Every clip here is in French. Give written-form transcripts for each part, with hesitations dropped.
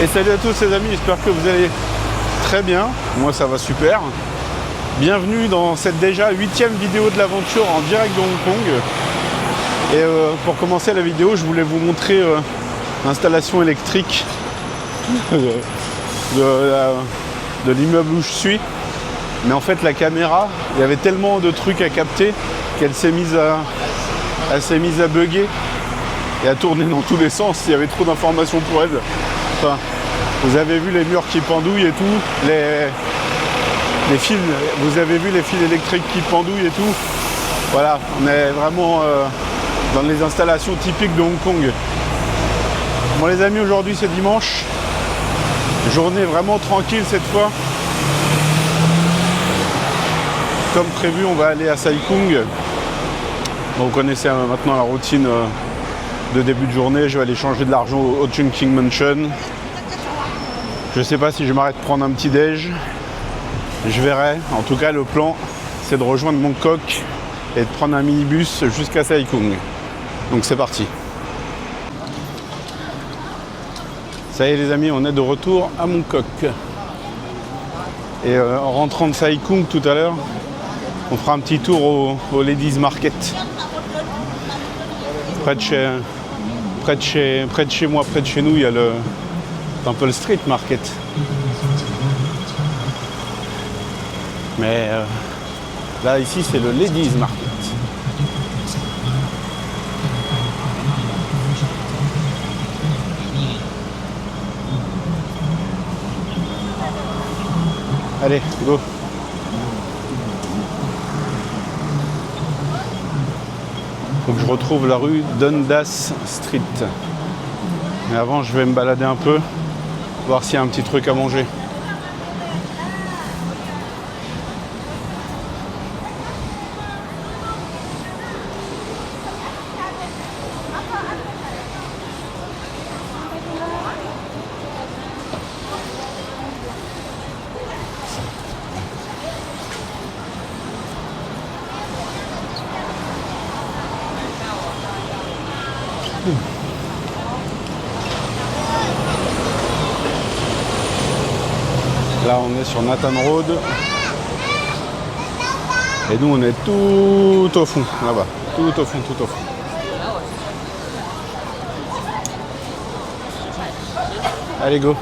Et salut à tous les amis, j'espère que vous allez très bien. Moi ça va super. Bienvenue dans cette déjà 8e vidéo de l'aventure en direct de Hong Kong. Et pour commencer la vidéo, je voulais vous montrer l'installation électrique de l'immeuble où je suis. Mais en fait la caméra, il y avait tellement de trucs à capter qu'elle s'est mise à bugger et à tourner dans tous les sens. Il y avait trop d'informations pour elle. Enfin, vous avez vu les murs qui pendouillent et tout, les fils, vous avez vu les fils électriques qui pendouillent et tout. Voilà, on est vraiment dans les installations typiques de Hong Kong. Bon les amis, aujourd'hui c'est dimanche. Journée vraiment tranquille cette fois. Comme prévu, on va aller à Sai Kung. Bon, vous connaissez maintenant la routine de début de journée. Je vais aller changer de l'argent au Chungking Mansion. Je sais pas si je m'arrête prendre un petit déj. Je verrai. En tout cas, le plan, c'est de rejoindre Mongkok et de prendre un minibus jusqu'à Sai Kung. Donc c'est parti. Ça y est les amis, on est de retour à Mongkok. Et en rentrant de Sai Kung tout à l'heure, on fera un petit tour au Ladies Market. Près de chez moi, près de chez nous, il y a le Temple Street Market. Mais là, ici, c'est le Ladies Market. Allez, go! Faut que je retrouve la rue Dundas Street. Mais avant, je vais me balader un peu, voir s'il y a un petit truc à manger. Là on est sur Nathan Road et nous on est tout au fond là-bas, tout au fond. Allez go.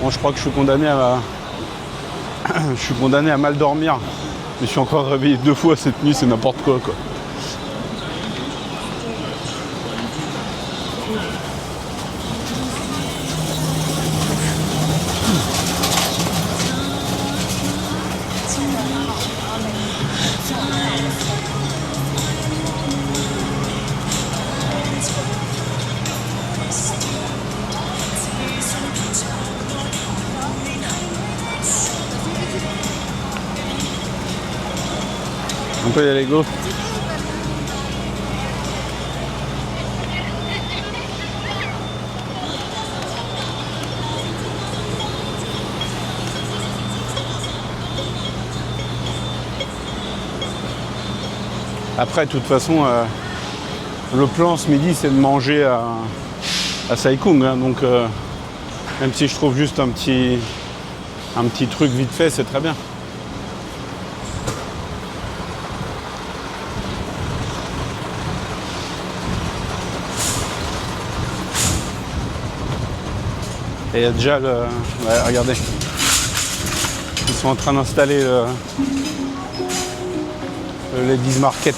Bon, je crois que je suis condamné à mal dormir. Je me suis encore réveillé 2 fois cette nuit, c'est n'importe quoi. On peut y aller, go. Après, de toute façon, le plan ce midi, c'est de manger à Sai Kung. Hein, donc, même si je trouve juste un petit truc vite fait, c'est très bien. Et il y a déjà le... Ouais, regardez. Ils sont en train d'installer le Ladies Market.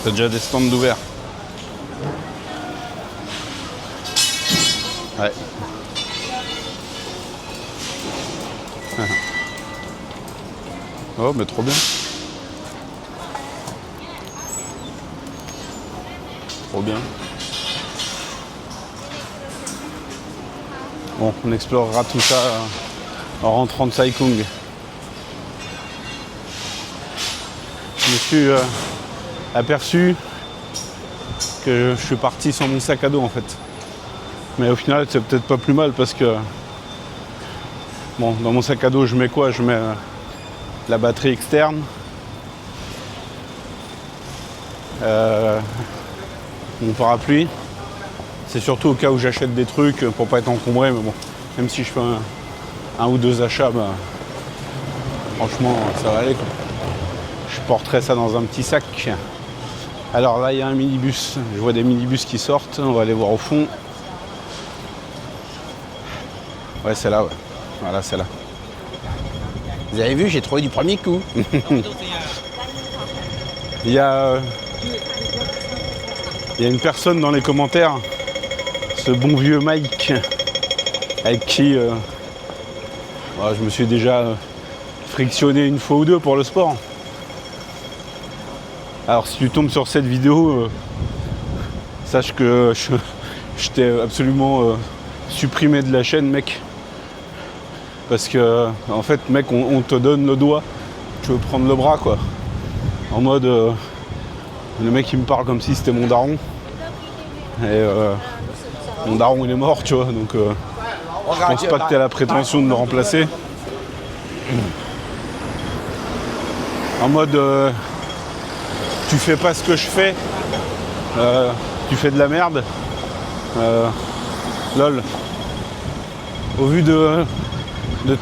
Il y a déjà des stands ouverts. Ouais. Oh, mais trop bien. Trop bien. Bon, on explorera tout ça en rentrant de Sai Kung. Je me suis aperçu que je suis parti sans mon sac à dos en fait. Mais au final, c'est peut-être pas plus mal parce que... Bon, dans mon sac à dos, je mets quoi? Je mets la batterie externe. Mon parapluie. C'est surtout au cas où j'achète des trucs pour pas être encombré. Mais bon, même si je fais un ou deux achats, bah, franchement, ça va aller, quoi. Je porterai ça dans un petit sac. Alors là, il y a un minibus. Je vois des minibus qui sortent. On va aller voir au fond. Ouais, c'est là, ouais. Voilà, c'est là. Vous avez vu, j'ai trouvé du premier coup. Il y a une personne dans les commentaires, ce bon vieux Mike, avec qui je me suis déjà frictionné une fois ou deux pour le sport. Alors si tu tombes sur cette vidéo, sache que je t'ai absolument supprimé de la chaîne, mec. Parce que, en fait, mec, on te donne le doigt, tu veux prendre le bras, quoi. En mode, le mec, il me parle comme si c'était mon daron. Et mon daron, il est mort, tu vois, donc je pense pas que t'aies la prétention de me remplacer. En mode, tu fais pas ce que je fais, tu fais de la merde. Lol. Au vu de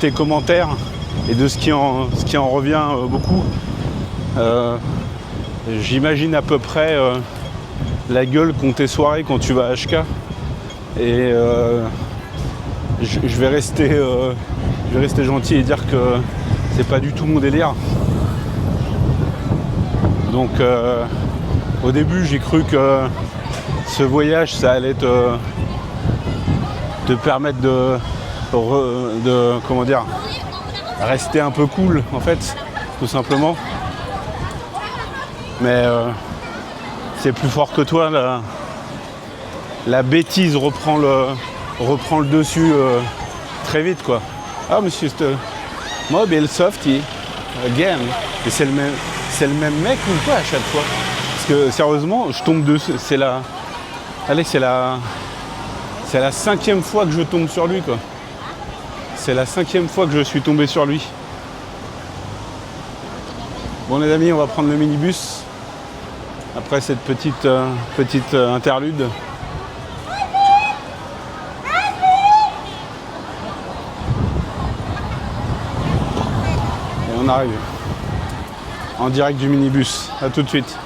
tes commentaires et de ce qui en revient beaucoup, j'imagine à peu près la gueule qu'ont tes soirées quand tu vas à HK. Et je vais rester gentil et dire que c'est pas du tout mon délire. Donc au début j'ai cru que ce voyage ça allait te permettre de comment dire, rester un peu cool en fait, tout simplement. Mais c'est plus fort que toi, la bêtise reprend le dessus très vite, quoi. Ah monsieur, mobile softy again. Et c'est le même mec ou quoi à chaque fois? Parce que sérieusement, je tombe dessus, c'est la 5e fois que je tombe sur lui, quoi. C'est la 5e fois que je suis tombé sur lui. Bon les amis, on va prendre le minibus après cette petite interlude. Et on arrive en direct du minibus. À tout de suite.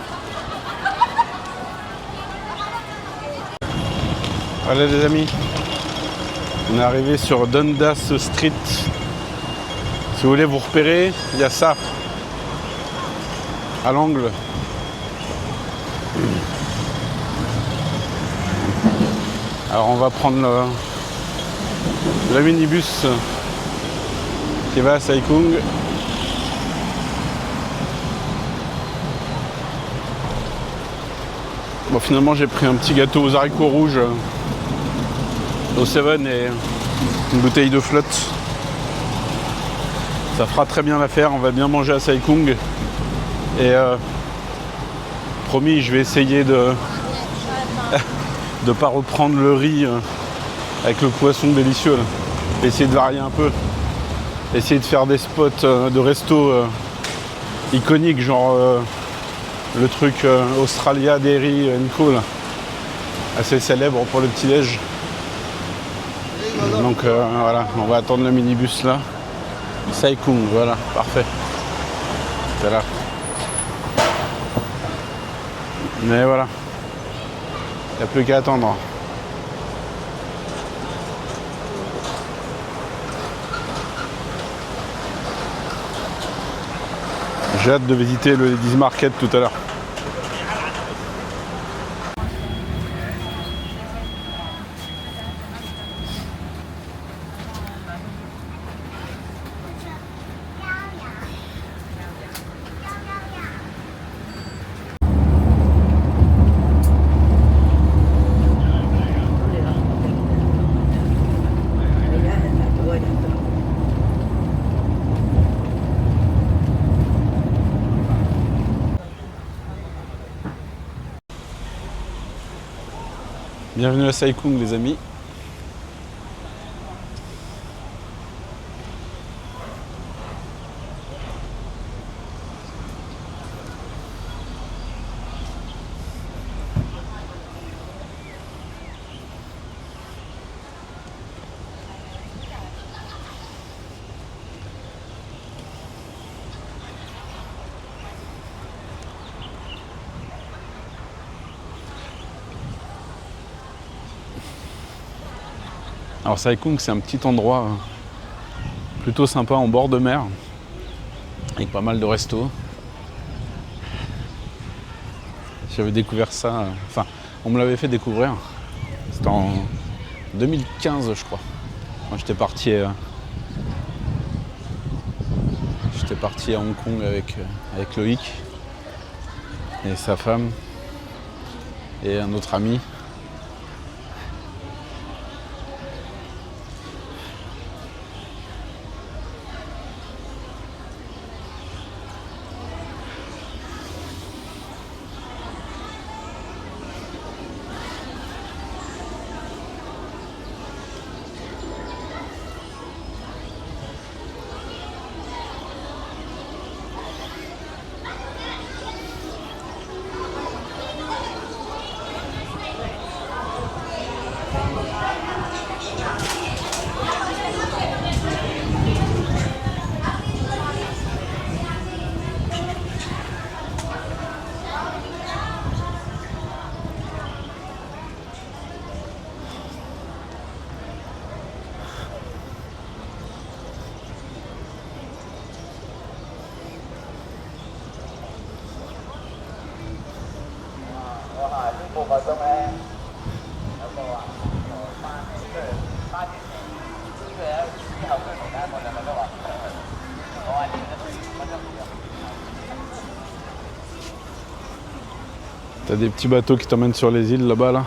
Voilà les amis. On est arrivé sur Dundas Street. Si vous voulez vous repérer, il y a ça à l'angle. Alors on va prendre le minibus qui va à Sai Kung. Bon, finalement j'ai pris un petit gâteau aux haricots rouges au 7 et une bouteille de flotte. Ça fera très bien l'affaire, on va bien manger à Sai Kung. Et promis, je vais essayer de pas reprendre le riz avec le poisson délicieux là. Essayer de varier un peu. Essayer de faire des spots de resto iconiques, genre le truc Australia Dairy & Co là. Assez célèbre pour le petit-déj. Donc voilà, on va attendre le minibus là. Sai Kung, voilà, parfait. C'est là. Mais voilà. Il n'y a plus qu'à attendre. J'ai hâte de visiter le Ladies Market tout à l'heure. Bienvenue à Sai Kung les amis. Alors Sai Kung, c'est un petit endroit plutôt sympa en bord de mer, avec pas mal de restos. J'avais découvert ça, enfin, on me l'avait fait découvrir. C'était en 2015, je crois. Moi, j'étais parti à Hong Kong avec Loïc et sa femme et un autre ami. T'as des petits bateaux qui t'emmènent sur les îles là-bas là.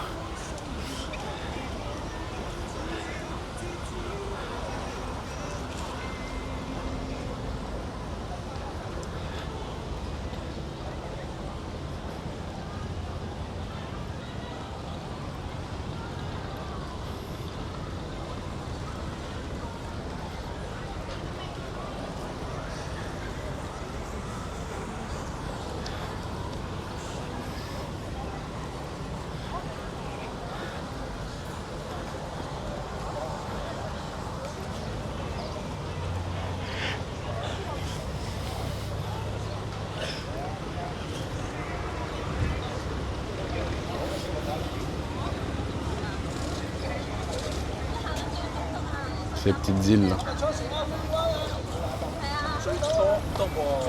Ces petites îles là.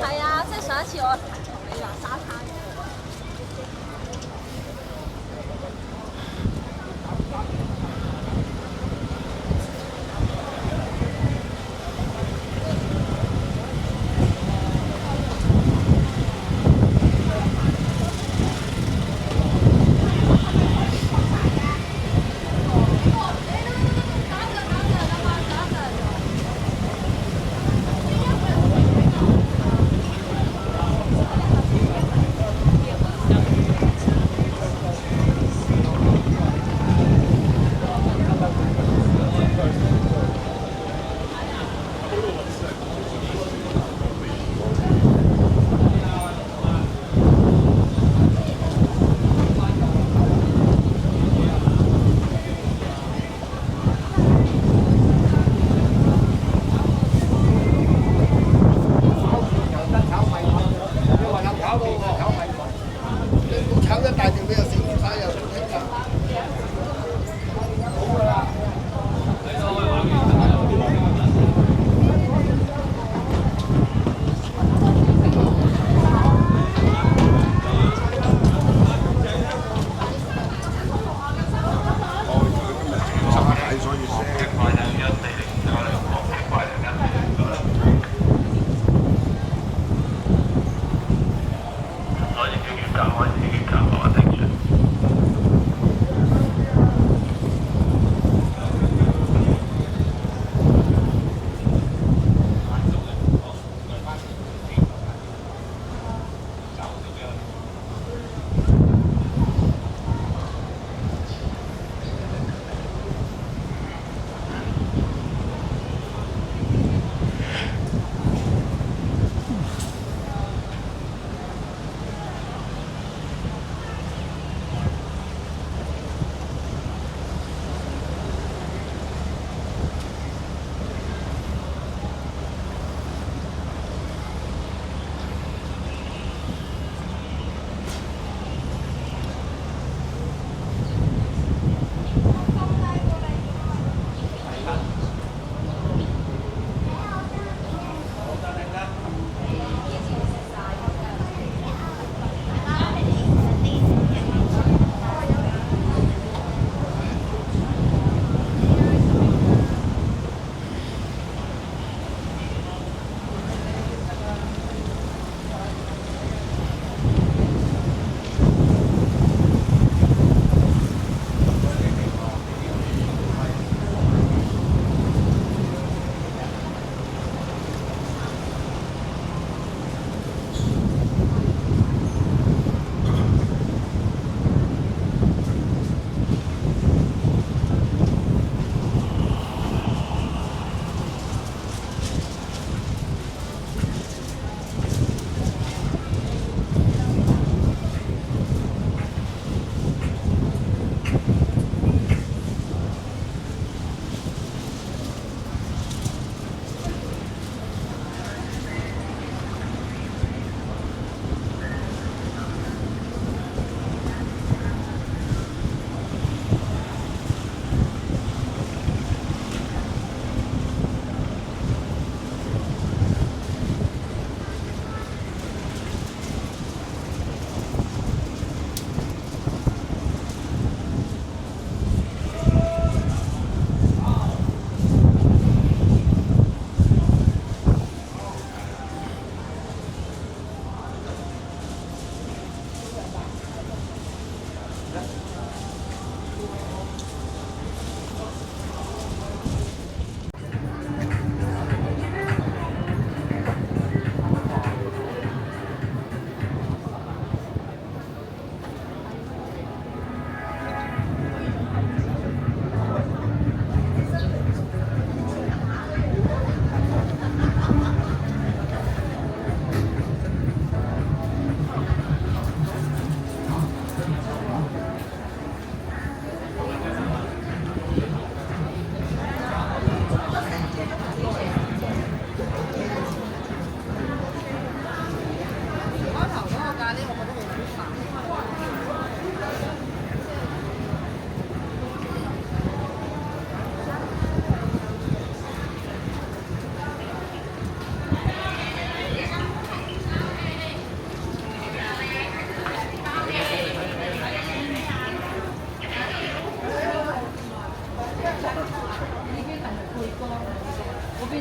係啊，即係上一次我同你話沙灘。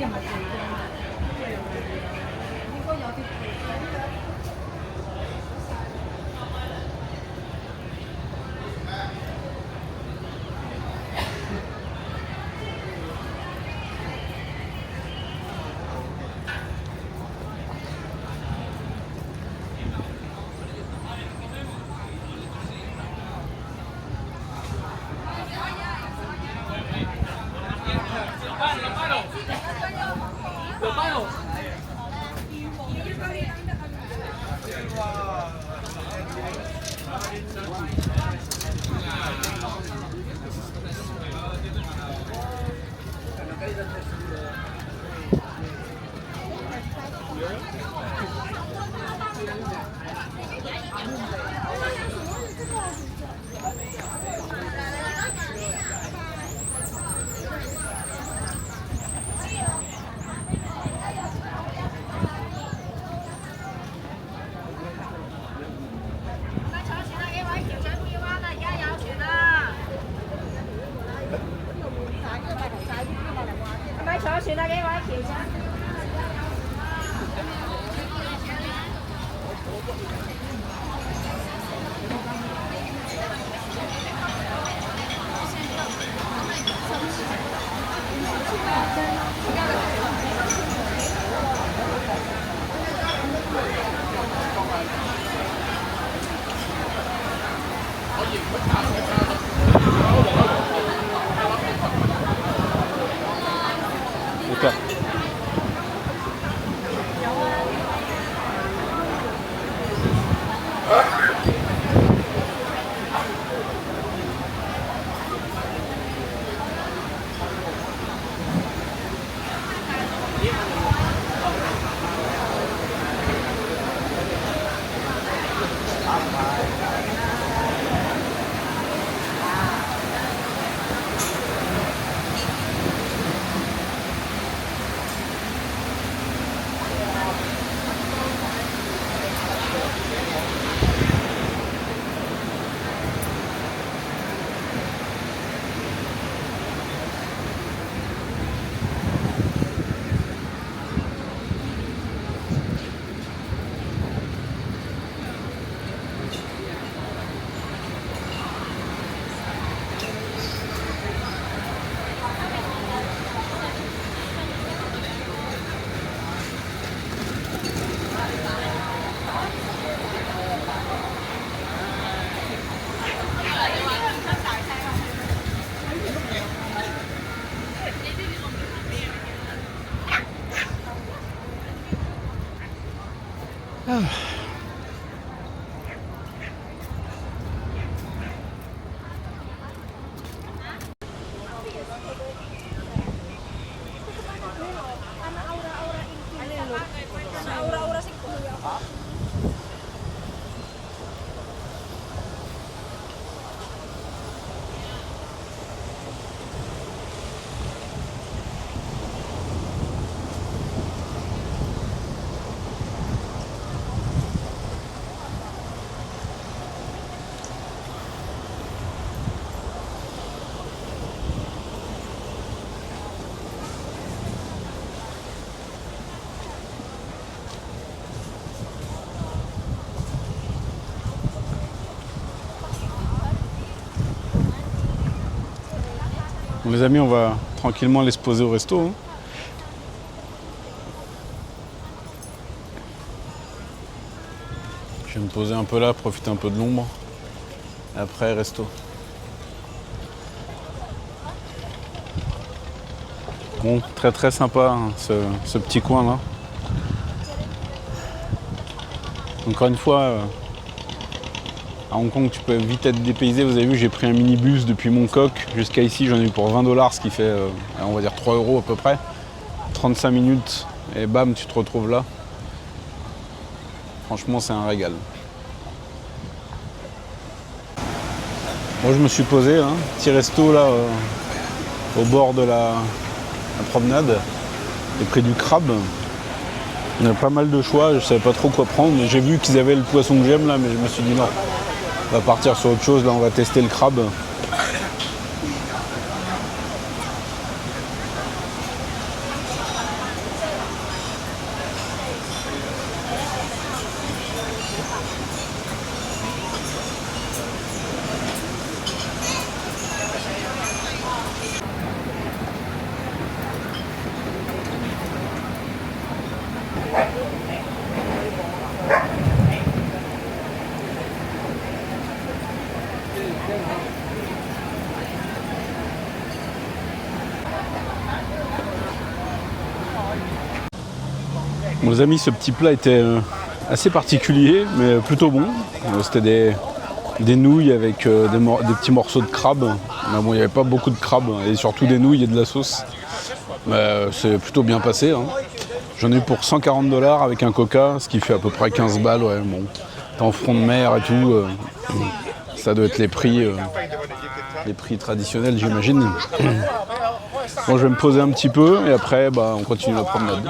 D'accord. Bon, les amis, on va tranquillement aller se poser au resto. Hein. Je vais me poser un peu là, profiter un peu de l'ombre. Après, resto. Bon, très très sympa hein, ce petit coin là. Encore une fois, à Hong Kong, tu peux vite être dépaysé. Vous avez vu, j'ai pris un minibus depuis Mongkok jusqu'à ici. J'en ai eu pour 20 $, ce qui fait, on va dire 3 € à peu près. 35 minutes et bam, tu te retrouves là. Franchement, c'est un régal. Moi, je me suis posé, hein, petit resto là, au bord de la promenade, et près du crabe. Il y a pas mal de choix, je savais pas trop quoi prendre. J'ai vu qu'ils avaient le poisson que j'aime là, mais je me suis dit non. On va partir sur autre chose, là on va tester le crabe. Bon, les amis, ce petit plat était assez particulier, mais plutôt bon. C'était des nouilles avec des petits morceaux de crabe. Mais bon, il n'y avait pas beaucoup de crabe, et surtout des nouilles et de la sauce. C'est plutôt bien passé. Hein. J'en ai eu pour $140 avec un coca, ce qui fait à peu près 15 balles. Ouais, bon. T'es en front de mer et tout. Ça doit être les prix traditionnels, j'imagine. Bon, je vais me poser un petit peu et après, on continue la promenade.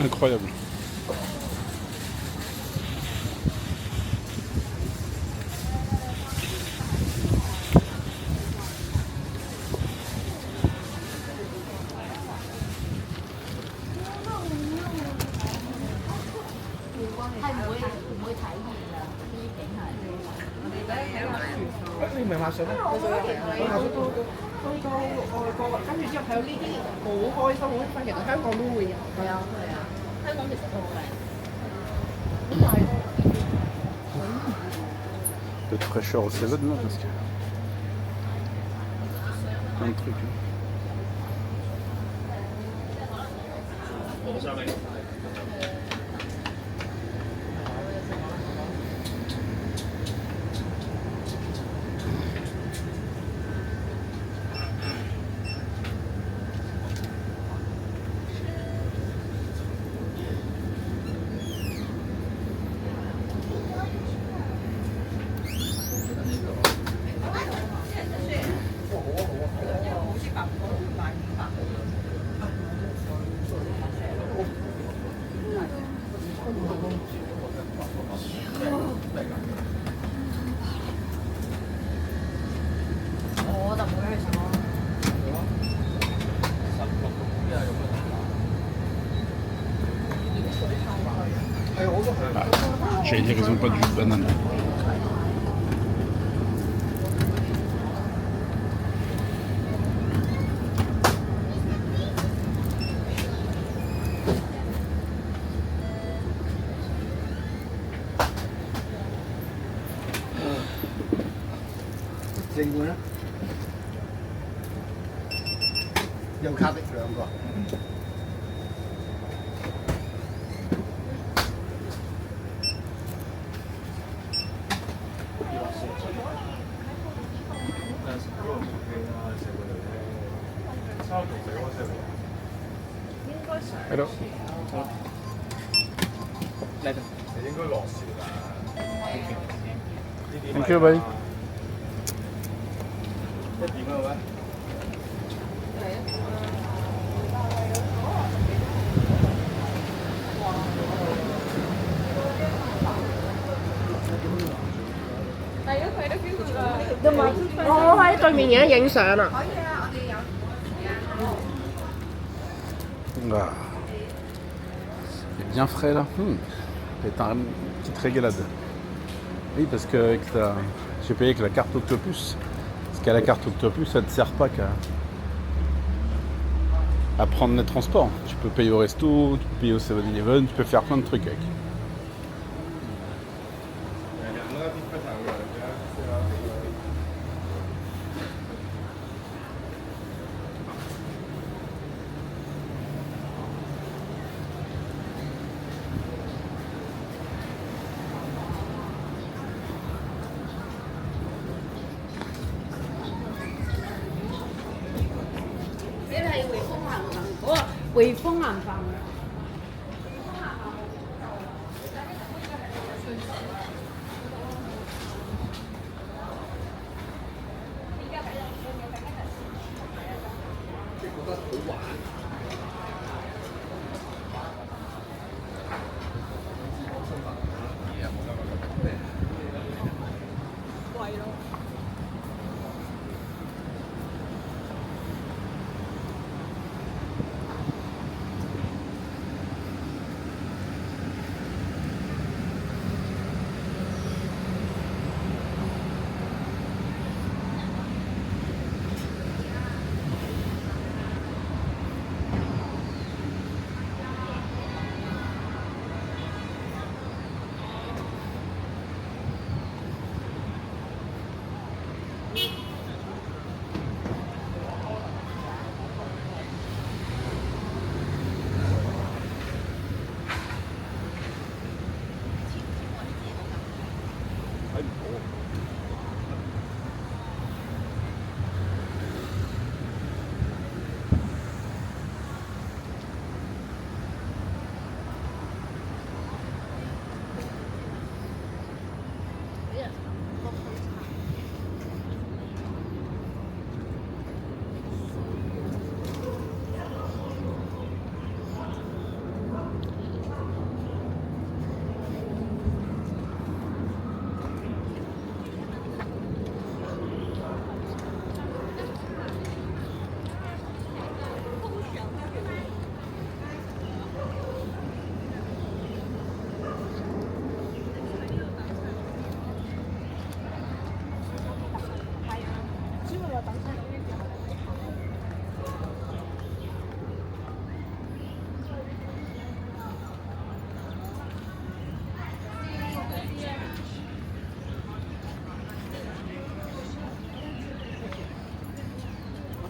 Incroyable. Peu de fraîcheur au 7 là parce que plein de trucs. J'allais dire ils ont pas de jus de banane.有卡的兩個。係咯。嚟到。你應該落船啦。Thank you, buddy. 一點啊喂。我喺對面而家影相啊！ Ah. C'est bien frais là. C'est une petite régalade. Oui, parce que j'ai payé avec la carte Octopus. Parce qu'à la carte Octopus, ça ne te sert pas à prendre les transports. Tu peux payer au resto, tu peux payer au 7-Eleven, tu peux faire plein de trucs avec.匯豐銀行。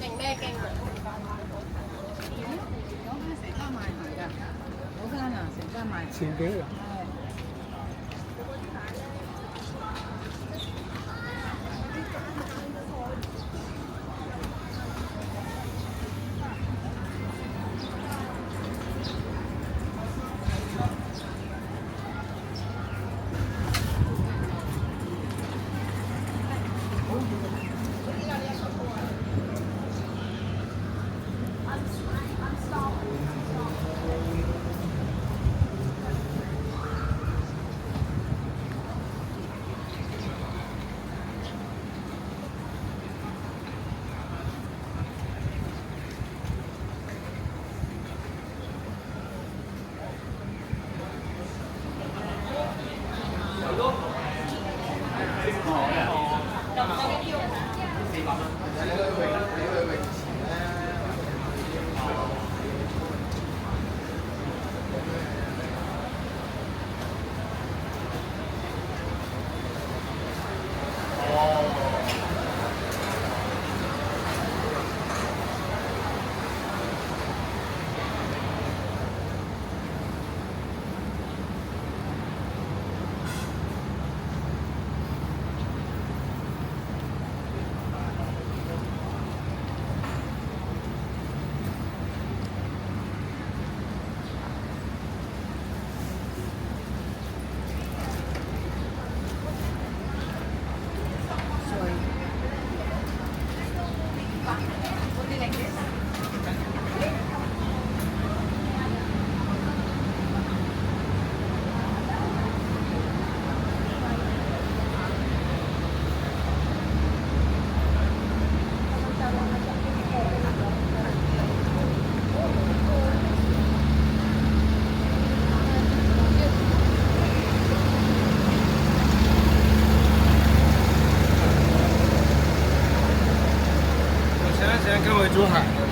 กงแม่แกงหมา 请给我。跟回珠海。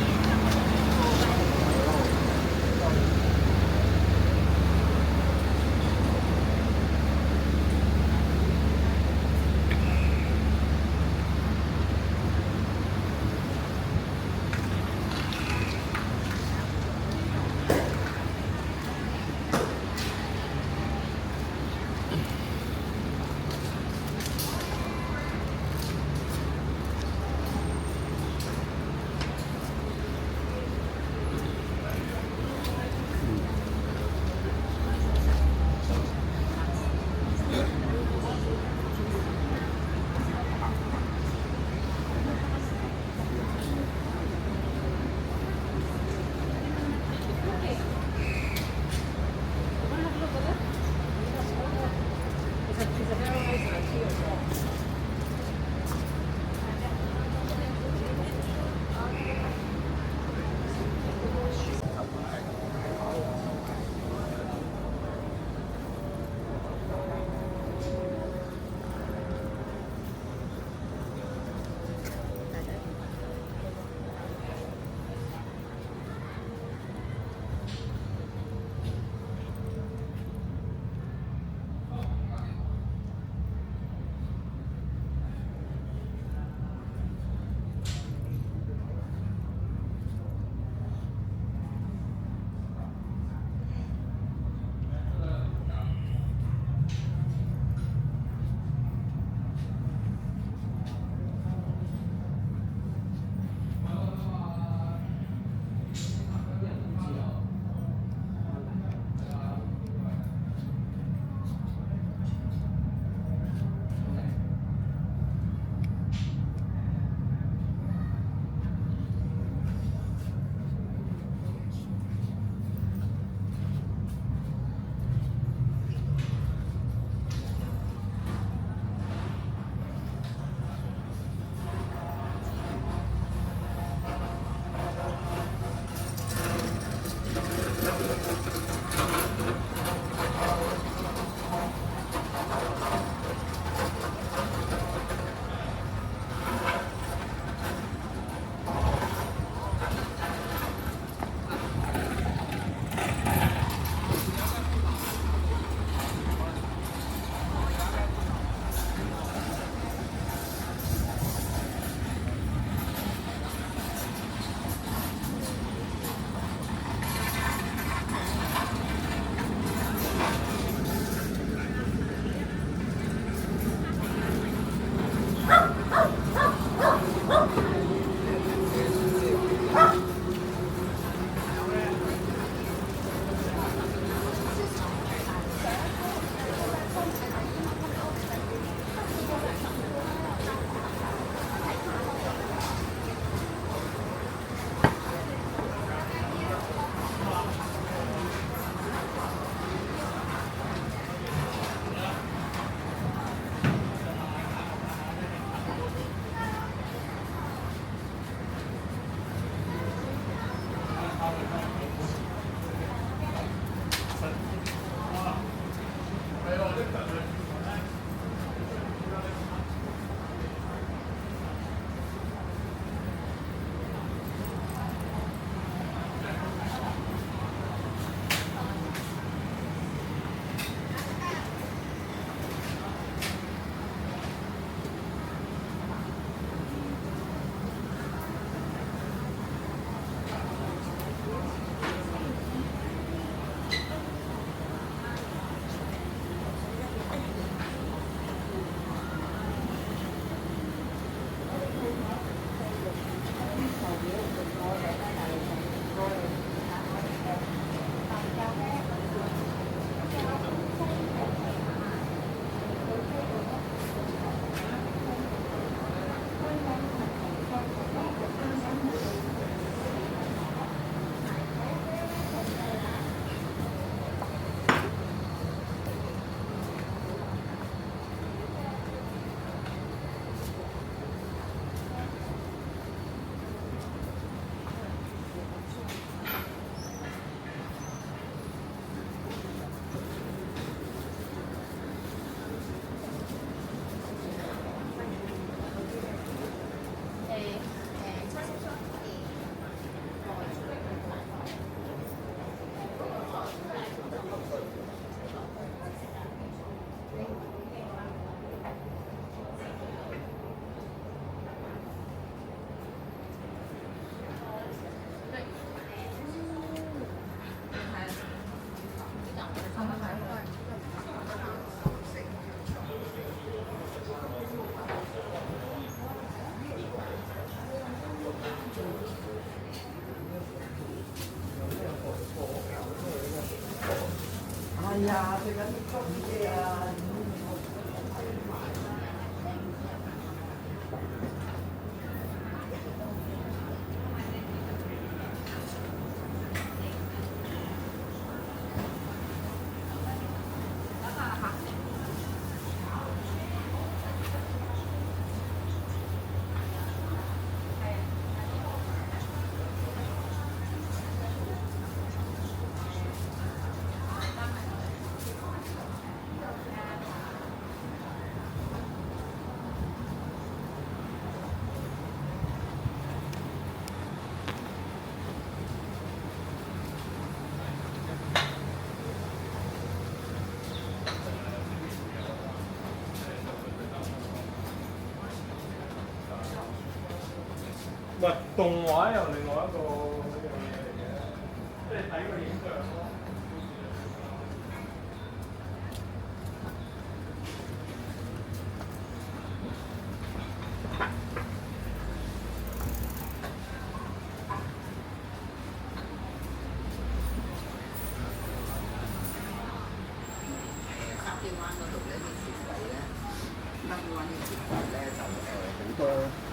唔係動畫又另外一個樣嘢嚟嘅，即係睇個影像咯。筲箕灣嗰度咧啲雪櫃咧，筲箕灣啲雪櫃咧就好多。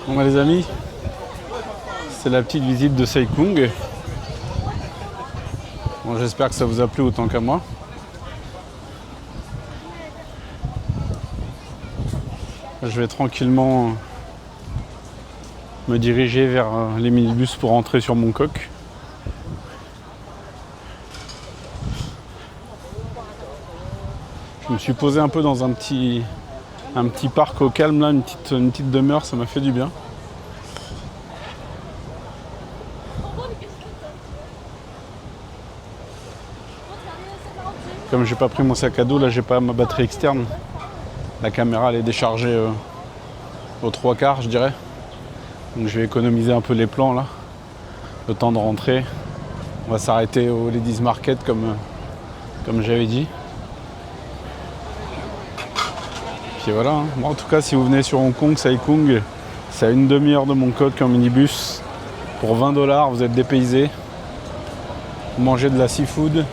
Bon bah les amis, c'est la petite visite de Sai Kung. Bon, j'espère que ça vous a plu autant qu'à moi. Je vais tranquillement me diriger vers les minibus pour rentrer sur Mongkok. Je me suis posé un peu dans un petit parc au calme là, une petite demeure, ça m'a fait du bien. Comme j'ai pas pris mon sac à dos, là j'ai pas ma batterie externe. La caméra elle est déchargée aux 3/4 je dirais. Donc je vais économiser un peu les plans là. Le temps de rentrer. On va s'arrêter au Ladies Market comme j'avais dit. Puis voilà. Hein. Bon, en tout cas si vous venez sur Hong Kong, Sai Kung, c'est à une demi-heure de Mongkok en minibus. Pour 20 $, vous êtes dépaysé. Vous mangez de la seafood.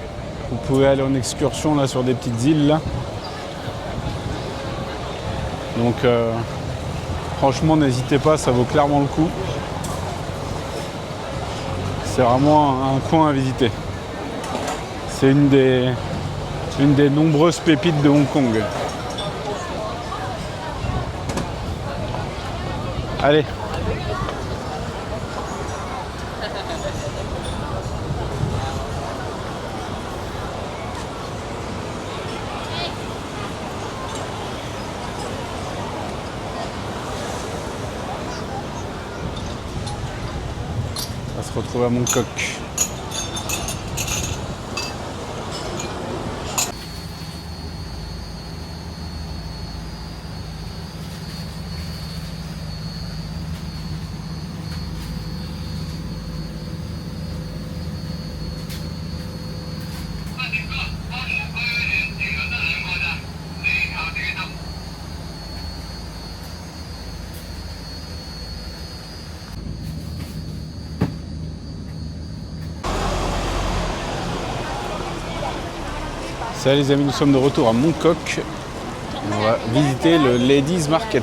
Vous pouvez aller en excursion là sur des petites îles là. Donc franchement n'hésitez pas, ça vaut clairement le coup. C'est vraiment un coin à visiter. C'est une des nombreuses pépites de Hong Kong. Allez. On va se retrouver à Mongkok. Salut les amis, nous sommes de retour à Mongkok. On va visiter le Ladies Market.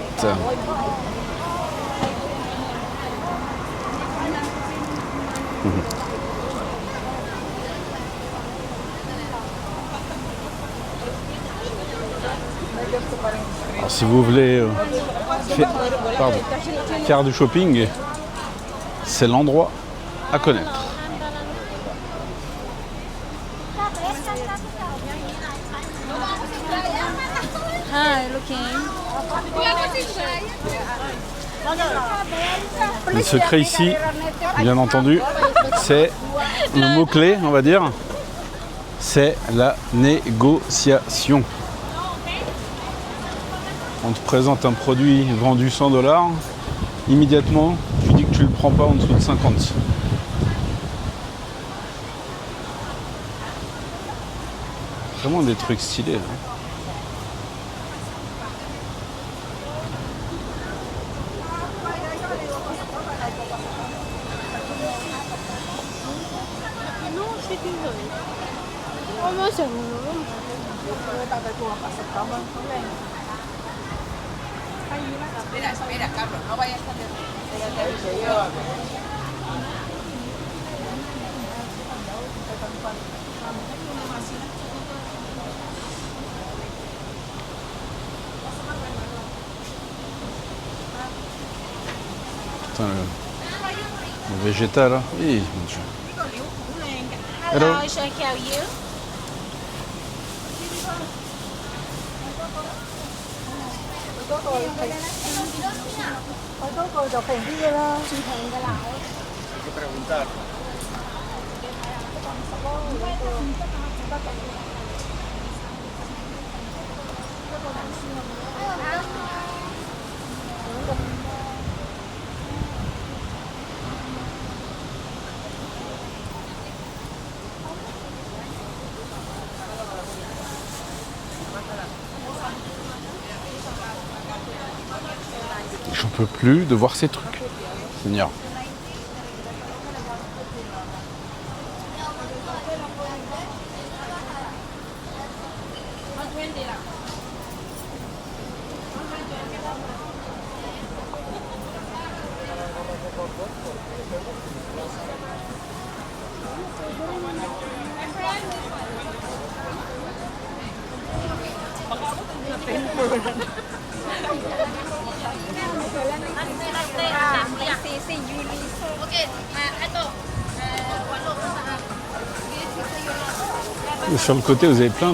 Alors, si vous voulez faire du shopping, c'est l'endroit à connaître. Le secret ici, bien entendu, c'est le mot-clé, on va dire, c'est la négociation. On te présente un produit vendu 100 $, immédiatement, tu dis que tu le prends pas en dessous de 50. Vraiment des trucs stylés. Hein. Putain, le végétal là. Oui, mon Dieu. Hello. Shall I tell you? J'en peux plus de voir ces trucs. Seigneur. Et sur le côté, vous avez plein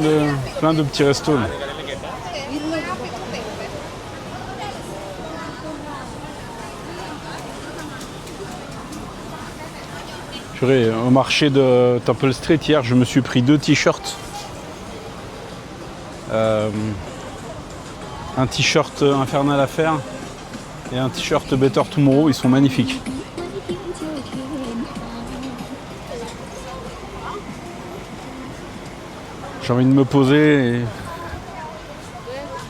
de petits restos. Là. Purée, au marché de Temple Street hier, je me suis pris 2 t-shirts. Un t-shirt Infernal Affair et un t-shirt Better Tomorrow, ils sont magnifiques. J'ai envie de me poser et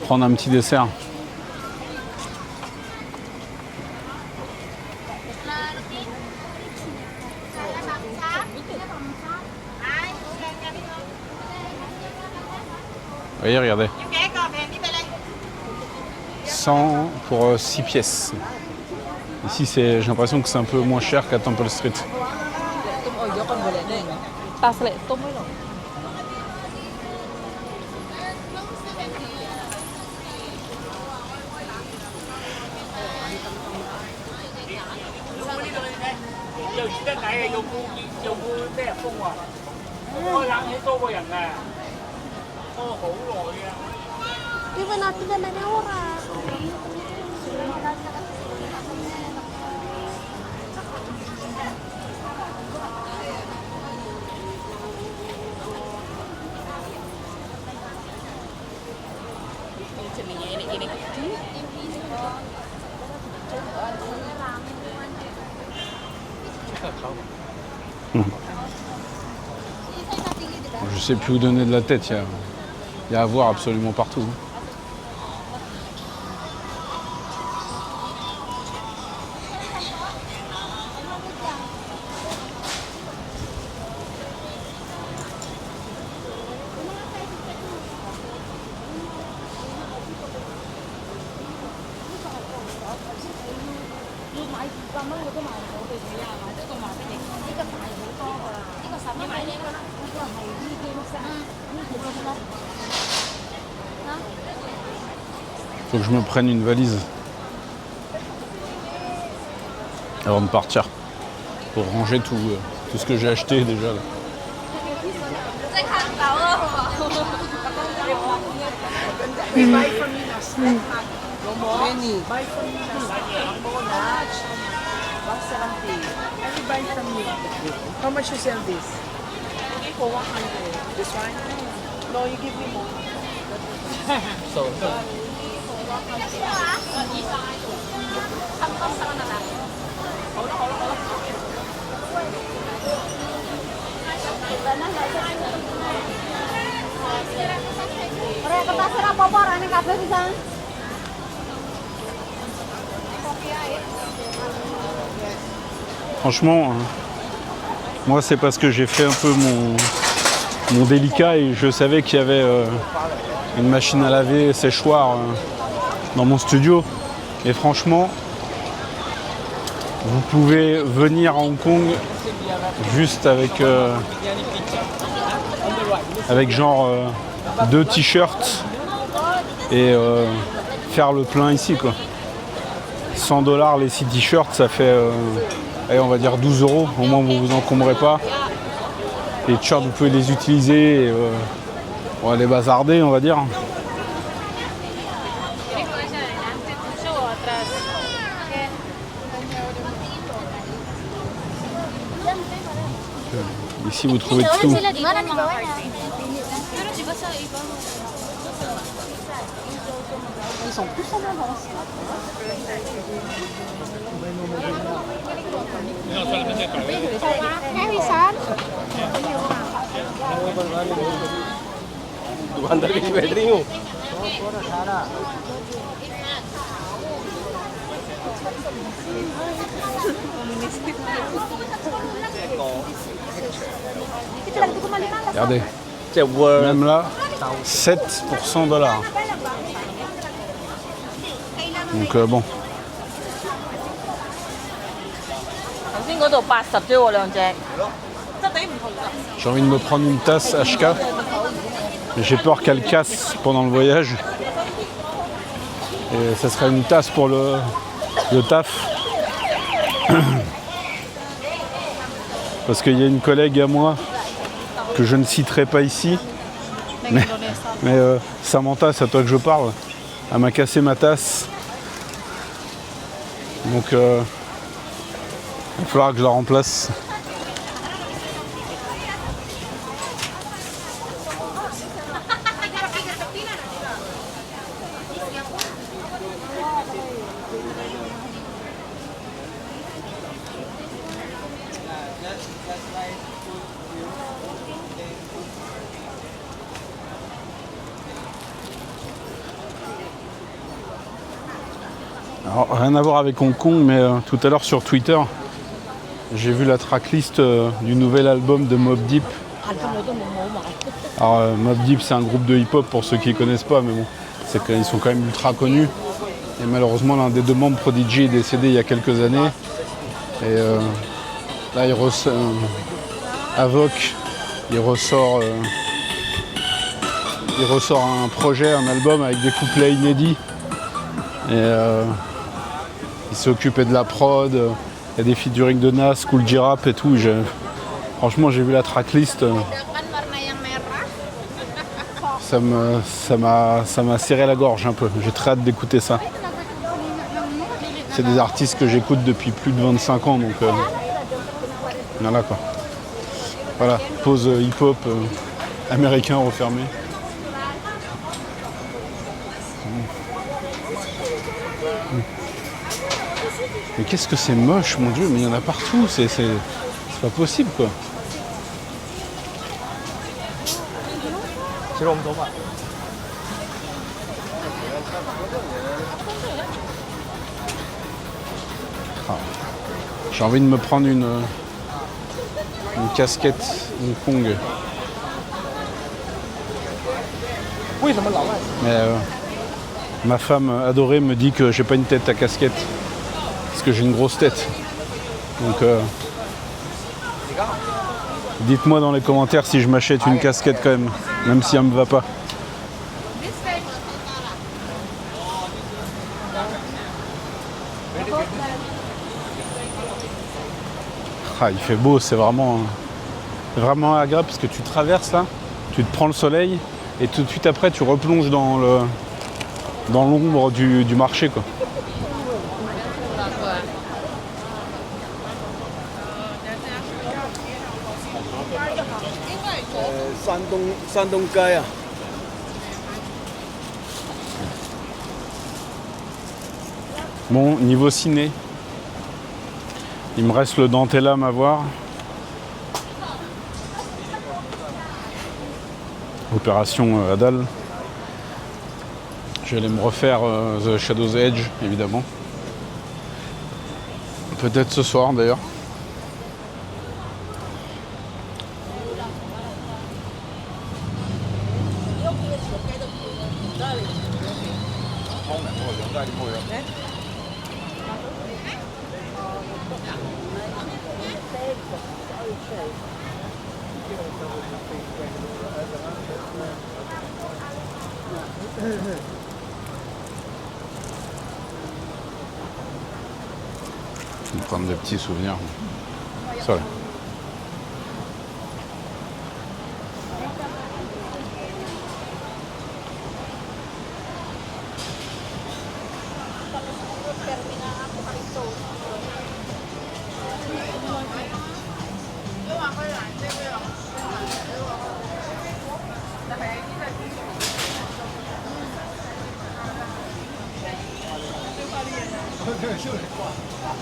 prendre un petit dessert. Vous voyez, regardez. 100 pour 6 pièces. Ici, j'ai l'impression que c'est un peu moins cher qu'à Temple Street. Je sais plus où donner de la tête, il y a à voir absolument partout. Faut que je me prenne une valise avant de partir pour ranger tout ce que j'ai acheté déjà. Là. How much you sell this? For 100. This one? No, you give me more. Franchement, moi c'est parce que j'ai fait un peu mon délicat et je savais qu'il y avait une machine à laver, séchoir dans mon studio. Et franchement, vous pouvez venir à Hong Kong juste avec genre 2 t-shirts et faire le plein ici quoi. 100$ les 6 t-shirts, ça fait allez, on va dire 12 €. Au moins vous vous encombrez pas. Les t-shirts vous pouvez les utiliser et on va les bazarder on va dire. Ici vous trouvez de tout. Ils sont plus en avance. Regardez, 即係 World même là, 7 pour 100 $. Donc bon, 頭先嗰度80啫喎兩隻，質地唔同㗎。 j'ai envie de me prendre une tasse HK, mais j'ai peur qu'elle casse pendant le voyage. Et ça serait une tasse pour le taf. Parce qu'il y a une collègue à moi que je ne citerai pas ici, mais Samantha, c'est à toi que je parle. Elle m'a cassé ma tasse. Donc il va falloir que je la remplace. Alors, rien à voir avec Hong Kong, mais tout à l'heure sur Twitter, j'ai vu la tracklist du nouvel album de Mobb Deep. Alors Mobb Deep, c'est un groupe de hip-hop pour ceux qui ne connaissent pas, mais bon, ils sont quand même ultra connus. Et malheureusement, l'un des deux membres, Prodigy, est décédé il y a quelques années. Et là, Avoc, il ressort un projet, un album avec des couplets inédits. Et il s'est occupé de la prod, il y a des featuring de Nas, Kool G-Rap et tout. Franchement, j'ai vu la tracklist, ça m'a serré la gorge un peu. J'ai très hâte d'écouter ça. C'est des artistes que j'écoute depuis plus de 25 ans, donc voilà quoi. Voilà, pause hip-hop américain refermé. Mais qu'est-ce que c'est moche, mon Dieu, mais il y en a partout, c'est pas possible quoi. Ah. J'ai envie de me prendre une casquette Hong Kong. Mais ma femme adorée me dit que j'ai pas une tête à casquette. Parce que j'ai une grosse tête. Donc dites-moi dans les commentaires si je m'achète une casquette quand même si elle me va pas. Ah, il fait beau, c'est vraiment agréable parce que tu traverses là, tu te prends le soleil et tout de suite après tu replonges dans l'ombre du marché quoi. Bon, niveau ciné, il me reste le Dantelam à voir. Opération Adal. Je vais aller me refaire The Shadow's Edge, évidemment. Peut-être ce soir d'ailleurs. Je vais prendre des petits souvenirs. Sorry.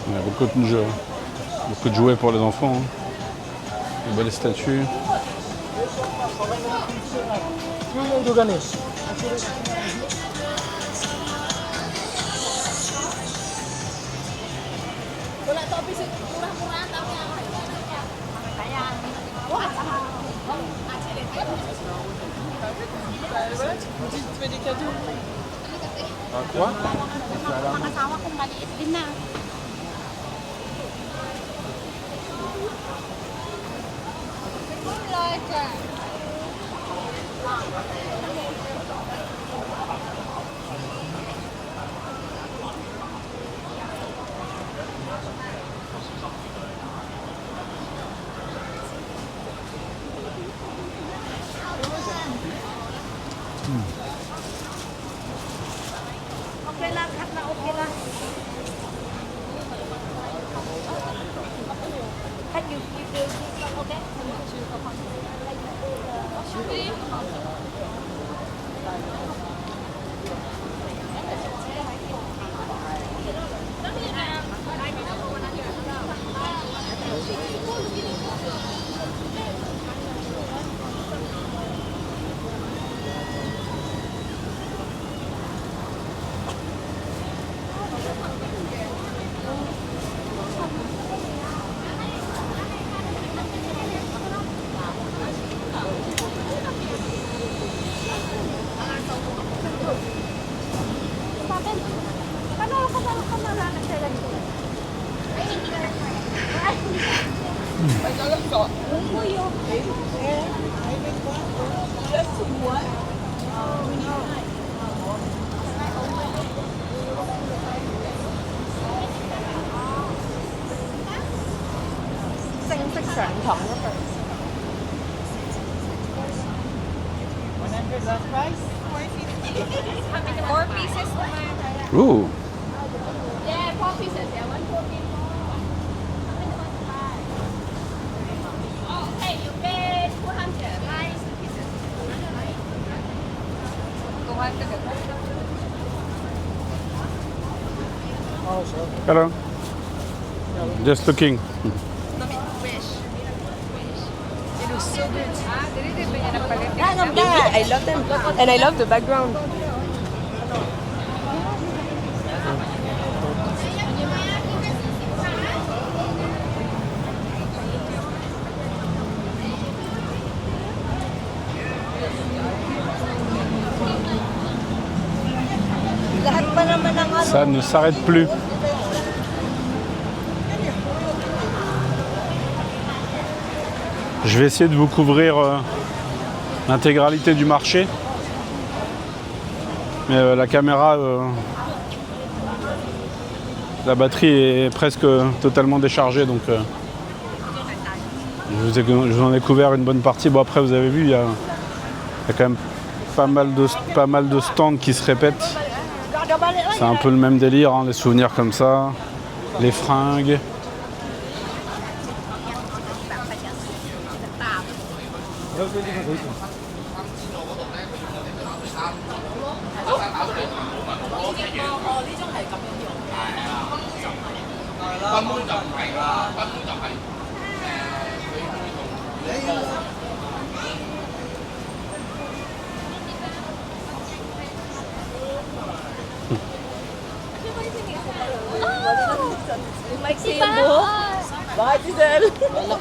Il y a beaucoup de jouets pour les enfants. Hein. Des belles statues. Tu fais des cadeaux. Quoi? Sama-sama kung maliit din na. Okay lang, cut na okay lang. Cut you feel okay? Four pieces naman. Ooh. Yeah, 4 pieces. Yeah, 1 4 pieces. Oh, okay, you pay 200. Rice pieces. 200. Hello. Just looking. I love them. And I love the background. Ça ne s'arrête plus. Je vais essayer de vous couvrir l'intégralité du marché. Mais la caméra, la batterie est presque totalement déchargée, donc je vous en ai couvert une bonne partie. Bon, après, vous avez vu, il y a quand même pas mal de stands qui se répètent. C'est un peu le même délire, hein, les souvenirs comme ça, les fringues.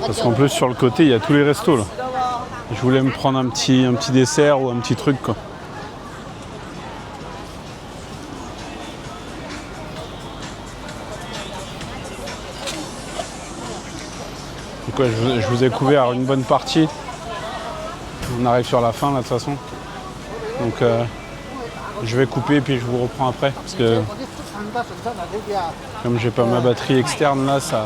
Parce qu'en plus sur le côté il y a tous les restos là. Je voulais me prendre un petit dessert ou un petit truc quoi. Donc ouais, je vous ai couvert une bonne partie. On arrive sur la fin là de toute façon. Donc je vais couper puis je vous reprends après parce que comme j'ai pas ma batterie externe là, ça.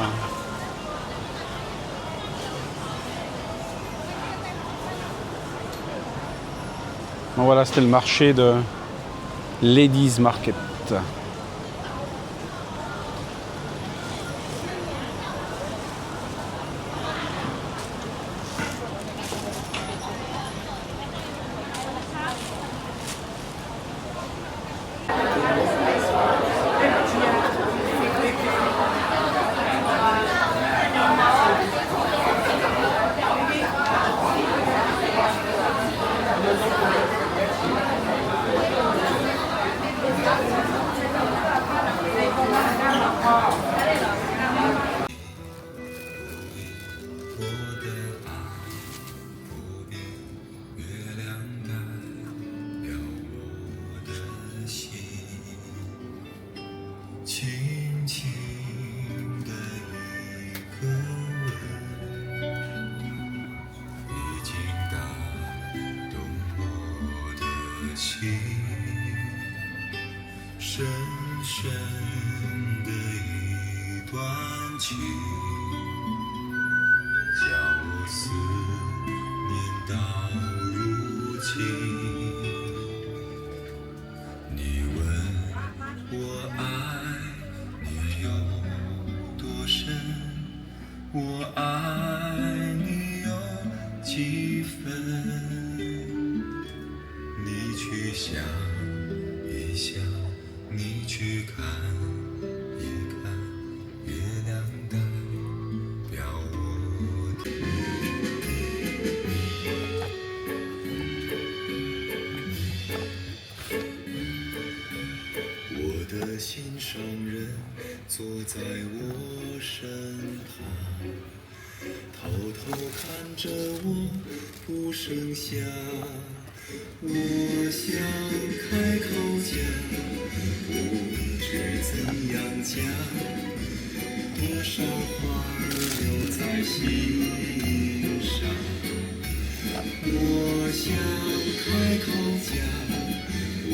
Bon voilà, c'était le marché de Ladies Market. 深深的一段情，将我思念到如今。你问我爱你有多深，我爱你有几分？你去想一想，你去看一看，月亮代表我的。我的心上人坐在我身旁，偷偷看着我不声响。我想开口讲，不知怎样讲，多少话留在心上。我想开口讲，不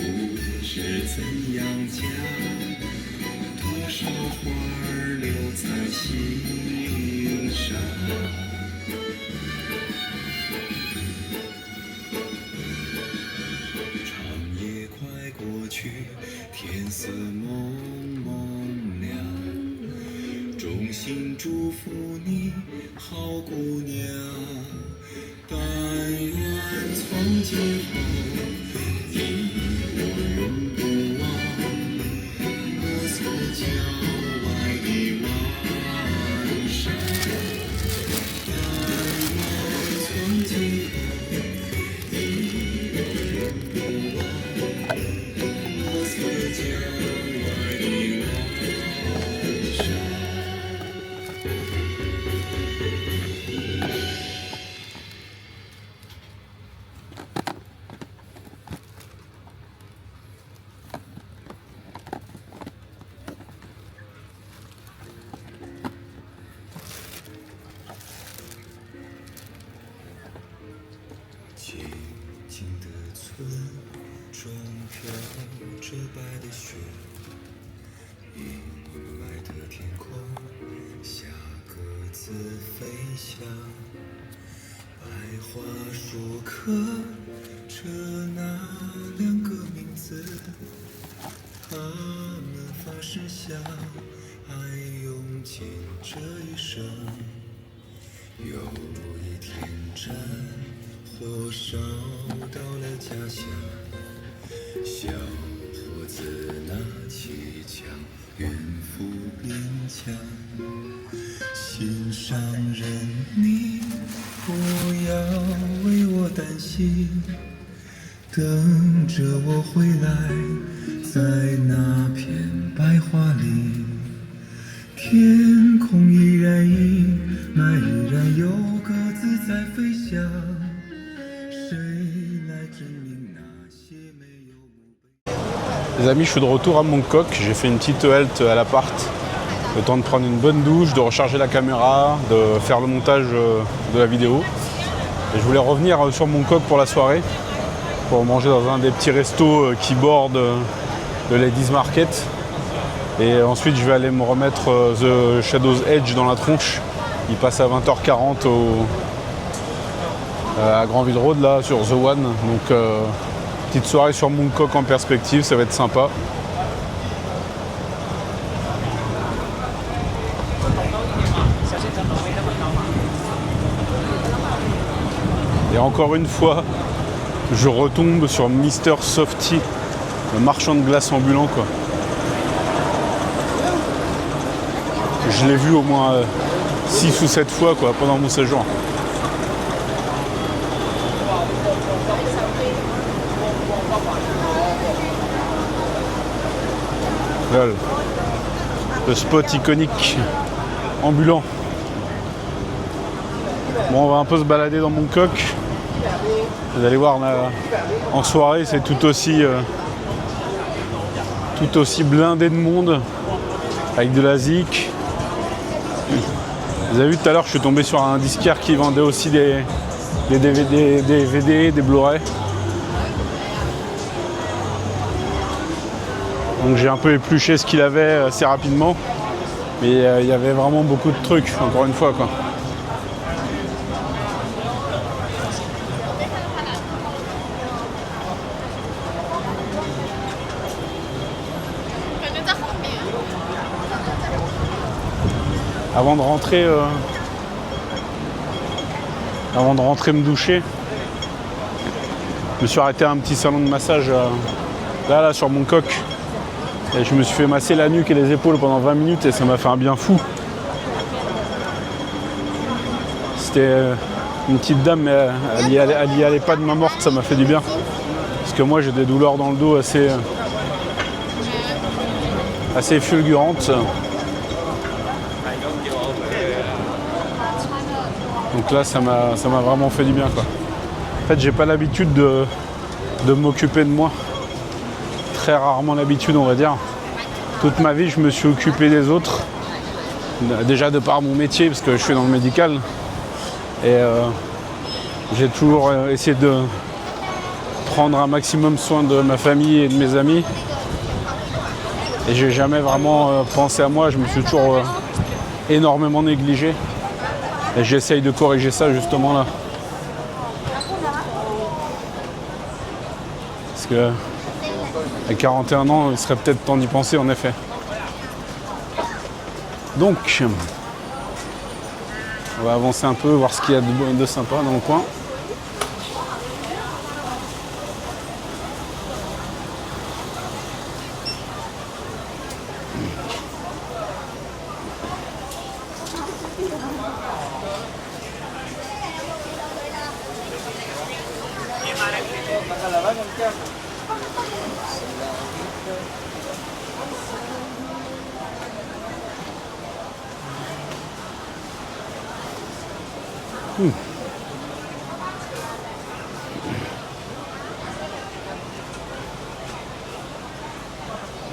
知怎样讲，多少话留在心上。天色蒙蒙亮，衷心祝福你好姑娘，但愿从今后你我永不忘我所郊外的晚上，但愿从今后静静的村中飘着白的雪，阴霾的天空下各自飞翔。白桦树刻着那两个名字，他们发誓相爱用尽这一生。有一天战火烧到了家乡，小伙子拿起枪，远赴边疆。心上人，你不要为我担心，等着我回来，在那片白桦林，天空依然阴霾，依然有鸽子在飞翔。Les amis, je suis de retour à Mongkok. J'ai fait une petite halte à l'appart. Le temps de prendre une bonne douche, de recharger la caméra, de faire le montage de la vidéo. Et je voulais revenir sur Mongkok pour la soirée, pour manger dans un des petits restos qui bordent le Ladies Market. Et ensuite, je vais aller me remettre The Shadow's Edge dans la tronche. Il passe à 20h40 à Granville Road, là, sur The One. Donc, petite soirée sur Mongkok en perspective, ça va être sympa. Et encore une fois, je retombe sur Mr Softy, le marchand de glace ambulant, quoi. Je l'ai vu au moins 6 ou 7 fois, quoi, pendant mon séjour. Là, le spot iconique ambulant. Bon, on va un peu se balader dans Mongkok. Vous allez voir, en soirée, c'est tout aussi blindé de monde, avec de la zik. Vous avez vu tout à l'heure, je suis tombé sur un disquaire qui vendait aussi des DVD, des Blu-ray. Donc j'ai un peu épluché ce qu'il avait assez rapidement. Mais il y avait vraiment beaucoup de trucs, encore une fois, quoi. Avant de rentrer me doucher, je me suis arrêté à un petit salon de massage là sur mon coq. Et je me suis fait masser la nuque et les épaules pendant 20 minutes et ça m'a fait un bien fou. C'était une petite dame, mais elle y allait pas de main morte, ça m'a fait du bien. Parce que moi j'ai des douleurs dans le dos assez fulgurantes. Donc là ça m'a vraiment fait du bien, quoi. En fait j'ai pas l'habitude de m'occuper de moi. Très rarement l'habitude, on va dire. Toute ma vie je me suis occupé des autres. Déjà de par mon métier, parce que je suis dans le médical. Et j'ai toujours essayé de prendre un maximum soin de ma famille et de mes amis. Et j'ai jamais vraiment pensé à moi, je me suis toujours énormément négligé. Et j'essaye de corriger ça justement là. Parce que à 41 ans, il serait peut-être temps d'y penser en effet. Donc, on va avancer un peu, voir ce qu'il y a de sympa dans le coin.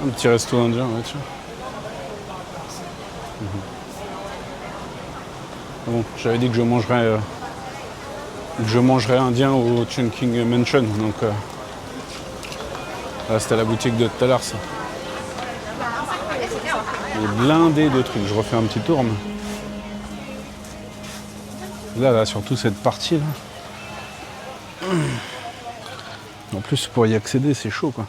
Un petit resto indien, ouais, tiens. Bon, j'avais dit que je mangerais indien au Chungking Mansion, donc là c'était la boutique de tout à l'heure, ça. Il est blindé de trucs, je refais un petit tour, mais... Là, surtout cette partie là. En plus pour y accéder c'est chaud, quoi.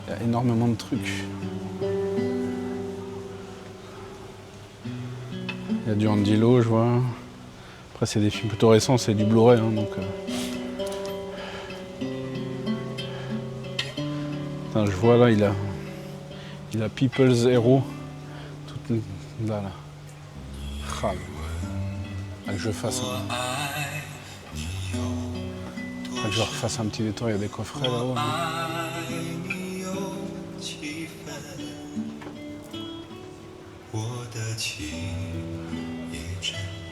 Il y a énormément de trucs. Il y a du Andy Lau, je vois. Après c'est des films plutôt récents, c'est du Blu-ray, hein, donc... Putain, je vois là, il a People's Hero. Tout... Là. Ah, que je fasse que je refasse un petit détour, il y a des coffrets là-haut.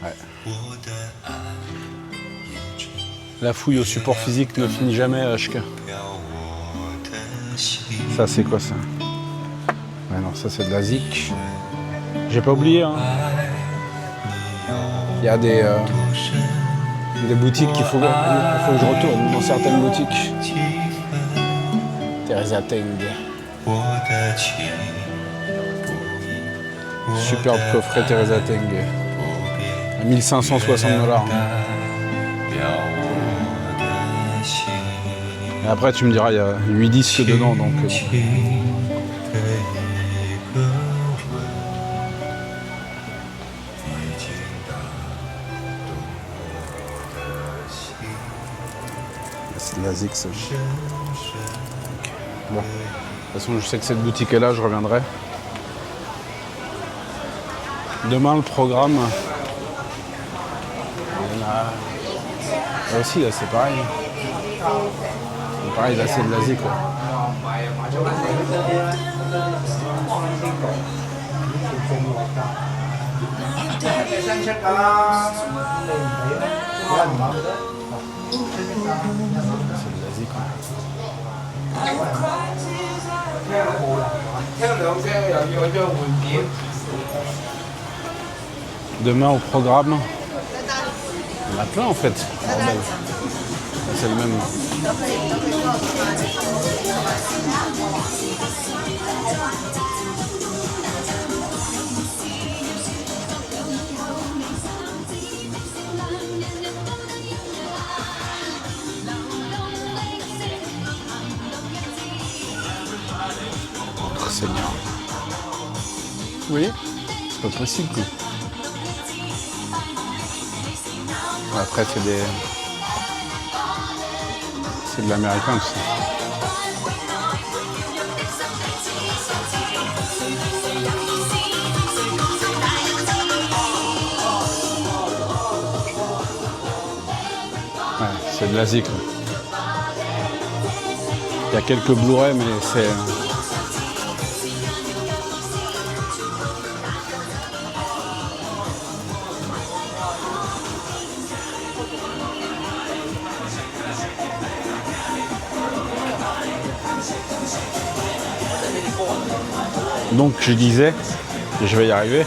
Ouais. La fouille au support physique ne finit jamais à HK. Ça c'est quoi ça? Ouais, non, ça c'est de la zik. J'ai pas oublié, hein. Il y a des boutiques qu'il faut que je retourne dans certaines boutiques. Teresa Teng. Superbe coffret Teresa Teng. À 1560 $. Et après tu me diras, il y a 8 disques dedans, donc... C'est de la zik, ça. Okay. Bon. De toute façon, je sais que cette boutique est là, je reviendrai. Demain, le programme... Il y en a... Là aussi, là, c'est pareil. Pareil, là, c'est de la zik, quoi. Demain au programme, il y en a plein en fait. c'est le même. Oh, Seigneur. Oui, c'est pas possible quoi. Après c'est des... C'est de l'américain tout ça. Ouais, c'est de l'Asie quoi. Il y a quelques Blu-ray mais c'est... Donc je disais, et je vais y arriver,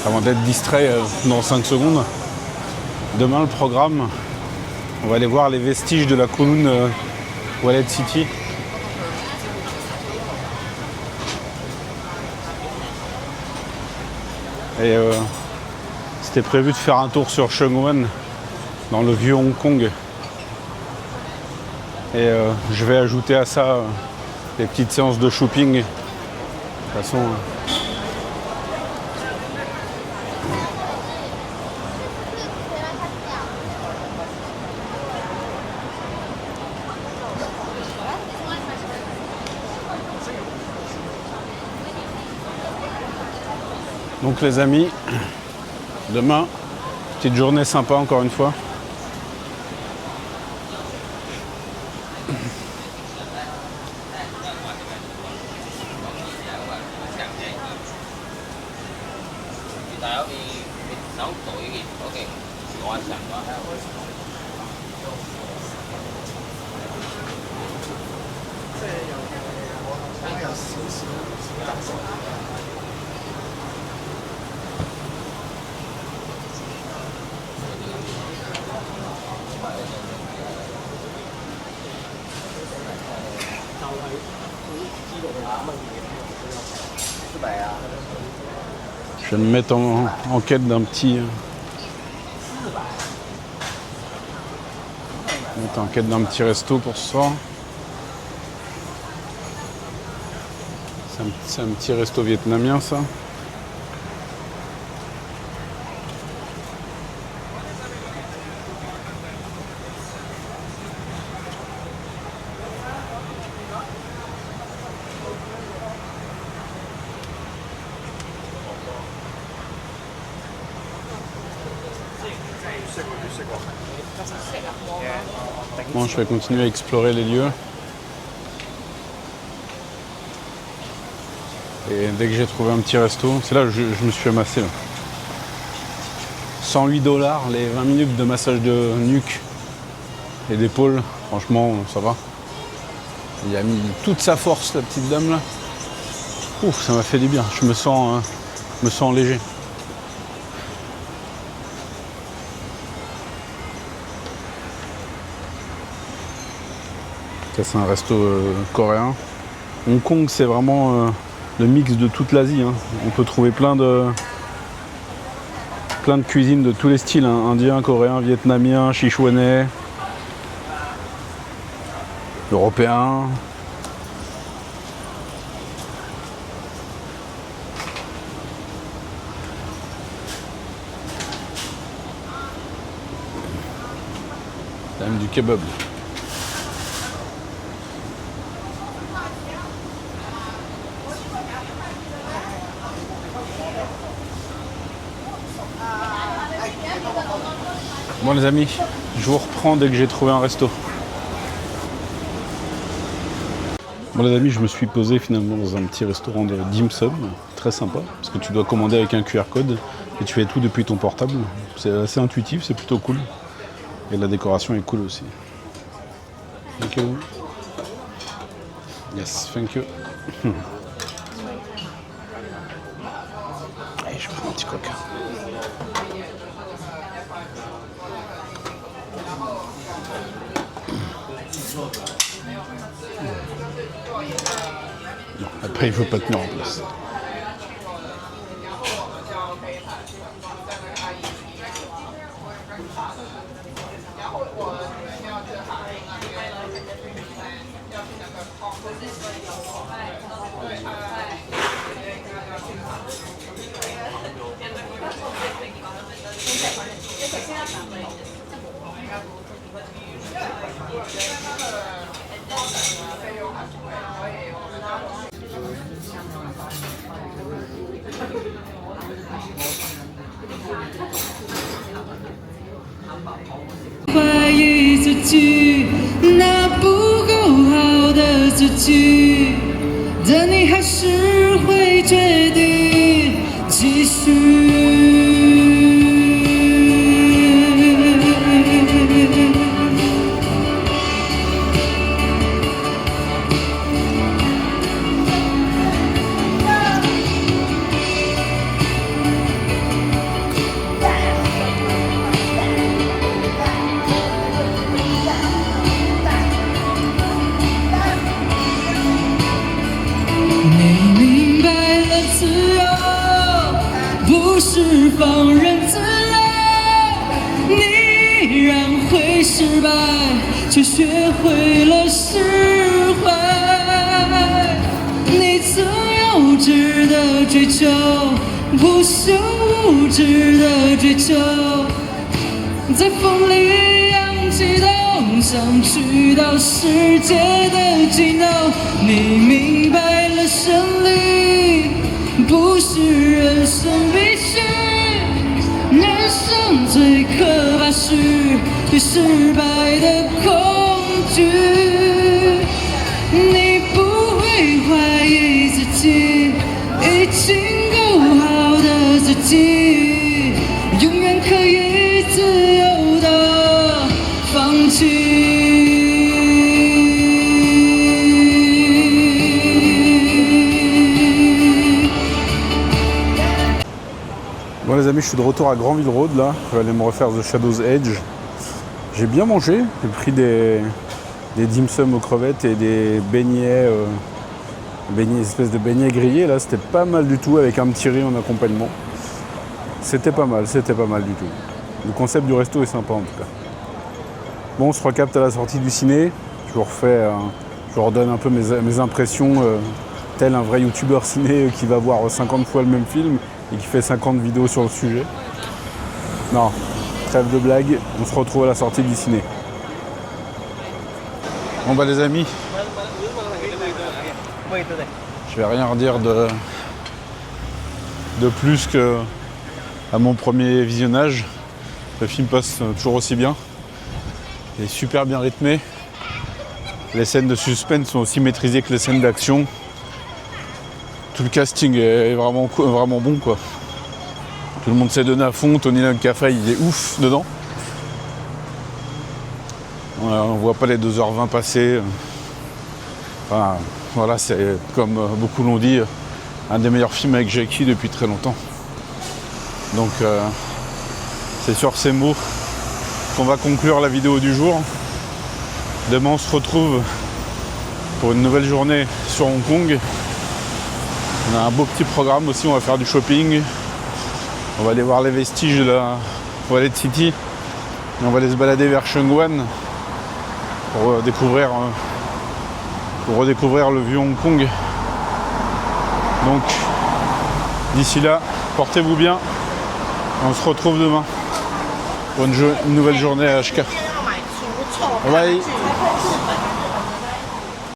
avant d'être distrait dans 5 secondes, demain le programme, on va aller voir les vestiges de la Kowloon Wallet City. Et c'était prévu de faire un tour sur Sheung-wan, dans le vieux Hong Kong. Et je vais ajouter à ça les petites séances de shopping. De toute façon... Donc les amis, demain, petite journée sympa encore une fois. Je vais me mettre en quête d'un petit... en quête d'un petit resto pour ce soir. C'est un petit resto vietnamien ça. Bon, je vais continuer à explorer les lieux. Et dès que j'ai trouvé un petit resto, c'est là que je me suis amassé. Là. 108 $, les 20 minutes de massage de nuque et d'épaule. Franchement, ça va. Il a mis toute sa force, la petite dame là. Ouf, ça m'a fait du bien. Je me sens léger. Ça, c'est un resto coréen. Hong Kong, c'est vraiment le mix de toute l'Asie. Hein. On peut trouver plein de cuisines de tous les styles. Hein. Indien, coréen, vietnamien, sichuanais, européen. Il y a même du kebab. Bon les amis, je vous reprends dès que j'ai trouvé un resto. Bon les amis, je me suis posé finalement dans un petit restaurant de dim sum, très sympa, parce que tu dois commander avec un QR code et tu fais tout depuis ton portable. C'est assez intuitif, c'est plutôt cool. Et la décoration est cool aussi. Thank you. Yes, thank you. Allez, je prends un petit coca. Non, après il faut pas tenir en place.怀疑自己，那不够好的自己，但你还是会决定继续。你明白了，自由不是放任自流，你让会失败，却学会了释怀。你曾幼稚的追求，不朽无知的追求，在风里扬起梦想，去到世界的尽头。你明白了，胜利不是人生必须，人生最可怕是对失败的恐惧。你不会怀疑自己，已经够好的自己，永远可以自由的放弃。Bon les amis, je suis de retour à Granville Road là, je vais aller me refaire The Shadow's Edge. J'ai bien mangé, j'ai pris des dim sum aux crevettes et des beignets, espèce de beignets grillés là, c'était pas mal du tout avec un petit riz en accompagnement. C'était pas mal du tout. Le concept du resto est sympa en tout cas. Bon, on se recapte à la sortie du ciné, je vous redonne un peu mes impressions, tel un vrai youtubeur ciné qui va voir 50 fois le même film et qui fait 50 vidéos sur le sujet. Non, trêve de blague, on se retrouve à la sortie du ciné. Bon bah les amis, je vais rien redire de plus que à mon premier visionnage. Le film passe toujours aussi bien, il est super bien rythmé. Les scènes de suspense sont aussi maîtrisées que les scènes d'action. Tout le casting est vraiment bon quoi. Tout le monde s'est donné à fond, Tony Lancafa il est ouf dedans. On voit pas les 2h20 passer. Enfin, voilà, c'est comme beaucoup l'ont dit, un des meilleurs films avec Jackie depuis très longtemps. Donc c'est sur ces mots qu'on va conclure la vidéo du jour. Demain on se retrouve pour une nouvelle journée sur Hong Kong. On a un beau petit programme aussi, on va faire du shopping. On va aller voir les vestiges de la Wallet City. Et on va aller se balader vers Sheung-wan pour redécouvrir le vieux Hong Kong. Donc d'ici là, portez-vous bien. On se retrouve demain pour une nouvelle journée à HK. Bye bye.